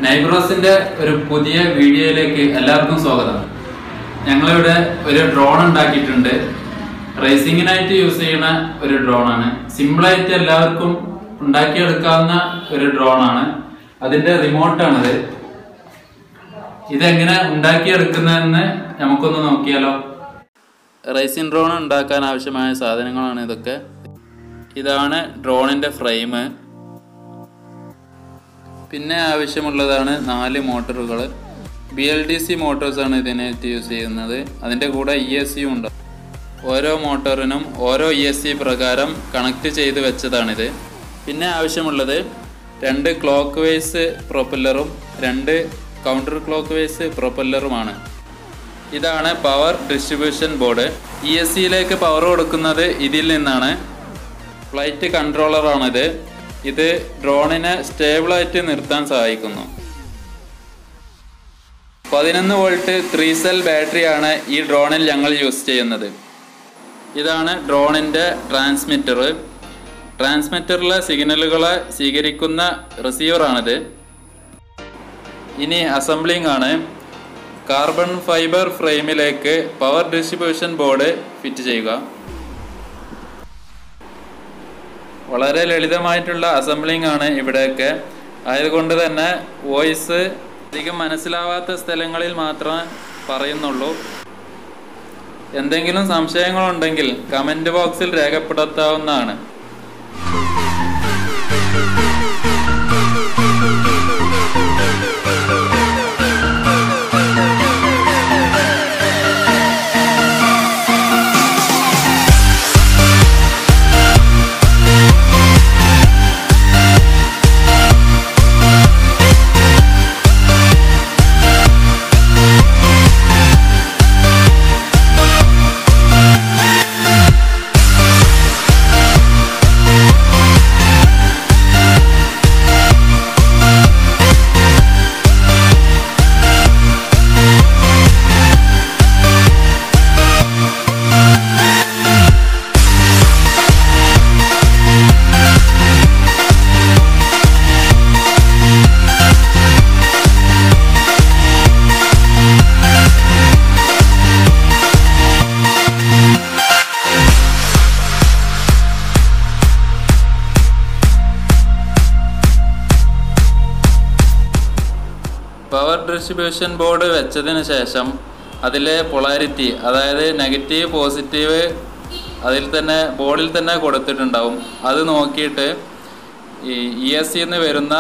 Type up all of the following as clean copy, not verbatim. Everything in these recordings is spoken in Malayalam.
നൈബ്രോസിന്റെ ഒരു പുതിയ വീഡിയോയിലേക്ക് എല്ലാവർക്കും സ്വാഗതം. ഞങ്ങളിവിടെ ഒരു ഡ്രോൺ ഉണ്ടാക്കിയിട്ടുണ്ട്. റേസിങ്ങിനായിട്ട് യൂസ് ചെയ്യുന്ന ഒരു ഡ്രോണാണ്. സിമ്പിളായിട്ട് എല്ലാവർക്കും ഉണ്ടാക്കിയെടുക്കാവുന്ന ഒരു ഡ്രോണാണ്. അതിന്റെ റിമോട്ടാണിത്. ഇതെങ്ങനെ ഉണ്ടാക്കിയെടുക്കുന്നതെന്ന് നമുക്കൊന്ന് നോക്കിയാലോ. റേസിംഗ് ഡ്രോൺ ഉണ്ടാക്കാൻ ആവശ്യമായ സാധനങ്ങളാണ് ഇതൊക്കെ. ഇതാണ് ഡ്രോണിന്റെ ഫ്രെയിം. പിന്നെ ആവശ്യമുള്ളതാണ് 4 മോട്ടോറുകൾ. BLDC മോട്ടോഴ്സാണ് ഇതിനായിട്ട് യൂസ് ചെയ്യുന്നത്. അതിൻ്റെ കൂടെ ESC ഉണ്ട്. ഓരോ മോട്ടോറിനും ഓരോ ESC പ്രകാരം കണക്ട് ചെയ്ത് വെച്ചതാണിത്. പിന്നെ ആവശ്യമുള്ളത് 2 ക്ലോക്ക് വൈസ് പ്രൊപ്പല്ലറും 2 കൗണ്ടർ ക്ലോക്ക് വൈസ് പ്രൊപ്പല്ലറുമാണ്. ഇതാണ് പവർ ഡിസ്ട്രിബ്യൂഷൻ ബോർഡ്. ESCയിലേക്ക് പവർ കൊടുക്കുന്നത് ഇതിൽ നിന്നാണ്. ഫ്ലൈറ്റ് കൺട്രോളറാണിത്. ഇത് ഡ്രോണിനെ സ്റ്റേബിളായിട്ട് നിർത്താൻ സഹായിക്കുന്നു. 11 വോൾട്ട് 3 സെൽ ബാറ്ററിയാണ് ഈ ഡ്രോണിൽ ഞങ്ങൾ യൂസ് ചെയ്യുന്നത്. ഇതാണ് ഡ്രോണിൻ്റെ ട്രാൻസ്മിറ്റർ. ട്രാൻസ്മിറ്ററിലെ സിഗ്നലുകളെ സ്വീകരിക്കുന്ന റിസീവറാണിത്. ഇനി അസംബ്ലിംഗ് ആണ്. കാർബൺ ഫൈബർ ഫ്രെയിമിലേക്ക് പവർ ഡിസ്ട്രിബ്യൂഷൻ ബോർഡ് ഫിറ്റ് ചെയ്യുക. വളരെ ലളിതമായിട്ടുള്ള അസംബ്ലിംഗ് ആണ് ഇവിടെയൊക്കെ. ആയതുകൊണ്ട് തന്നെ വോയിസ് അധികം മനസ്സിലാവാത്ത സ്ഥലങ്ങളിൽ മാത്രമേ പറയുന്നുള്ളൂ. എന്തെങ്കിലും സംശയങ്ങളുണ്ടെങ്കിൽ കമൻറ്റ് ബോക്സിൽ രേഖപ്പെടുത്താവുന്നതാണ്. പവർ ഡിസ്ട്രിബ്യൂഷൻ ബോർഡ് വെച്ചതിന് ശേഷം അതിലെ പൊളാരിറ്റി, അതായത് നെഗറ്റീവ് പോസിറ്റീവ് അതിൽ തന്നെ ബോർഡിൽ തന്നെ കൊടുത്തിട്ടുണ്ടാവും. അത് നോക്കിയിട്ട് ഈ ESCന്ന് വരുന്ന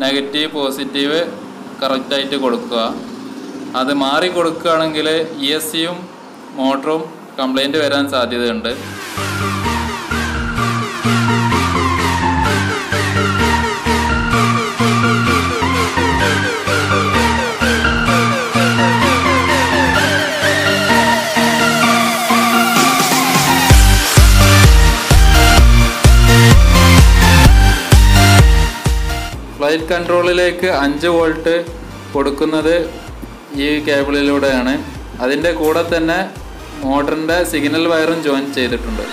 നെഗറ്റീവ് പോസിറ്റീവ് കറക്റ്റായിട്ട് കൊടുക്കുക. അത് മാറി കൊടുക്കുകയാണെങ്കിൽ ESCയും മോട്ടറും കംപ്ലൈൻറ്റ് വരാൻ സാധ്യതയുണ്ട്. ഫ്ലൈറ്റ് കൺട്രോളിലേക്ക് 5 വോൾട്ട് കൊടുക്കുന്നത് ഈ കേബിളിലൂടെയാണ്. അതിൻ്റെ കൂടെ തന്നെ മോട്ടറിൻ്റെ സിഗ്നൽ വയറും ജോയിൻ ചെയ്തിട്ടുണ്ട്.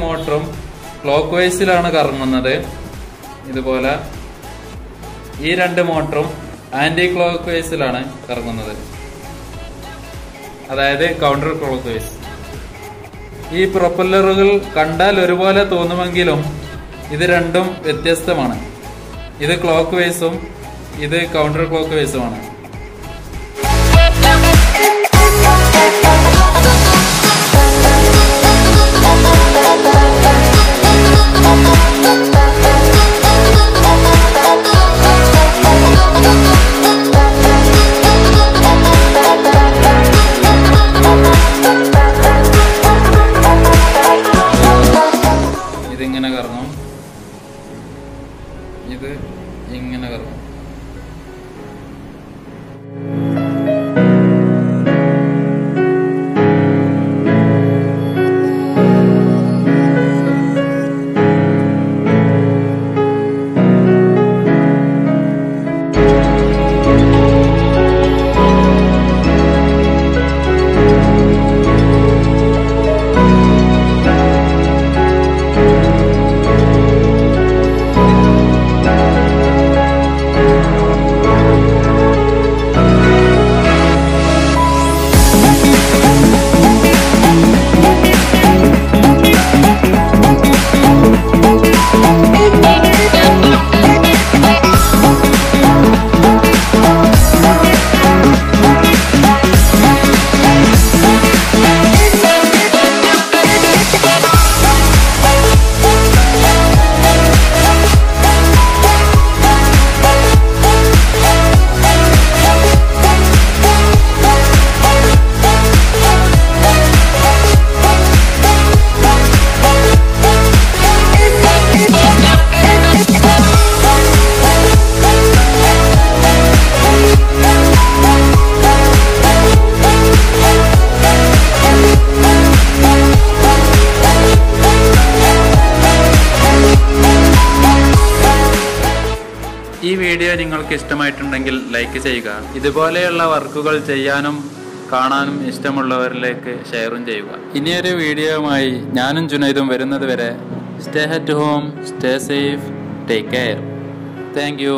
മോട്ടറും ക്ലോക്ക് വൈസിലാണ് കറങ്ങുന്നത്. ഇതുപോലെ ഈ രണ്ട് മോട്ടറും ആന്റി ക്ലോക്ക് വൈസിലാണ് കറങ്ങുന്നത്, അതായത് കൗണ്ടർ ക്ലോക്ക് വൈസ്. ഈ പ്രൊപ്പല്ലറുകൾ കണ്ടാൽ ഒരുപോലെ തോന്നുമെങ്കിലും ഇത് രണ്ടും വ്യത്യസ്തമാണ്. ഇത് ക്ലോക്ക് വൈസും ഇത് കൗണ്ടർ ക്ലോക്ക് വൈസുമാണ്. ഇതിങ്ങനെ കറങ്ങും, ഇത് ഇങ്ങനെ കറങ്ങും. ഈ വീഡിയോ നിങ്ങൾക്ക് ഇഷ്ടമായിട്ടുണ്ടെങ്കിൽ ലൈക്ക് ചെയ്യുക. ഇതുപോലെയുള്ള വർക്കുകൾ ചെയ്യാനും കാണാനും ഇഷ്ടമുള്ളവരിലേക്ക് ഷെയറും ചെയ്യുക. ഇനിയൊരു വീഡിയോയുമായി ഞാനും ജുനൈദും വരുന്നത് വരെ stay at home, stay safe, take care. Thank you.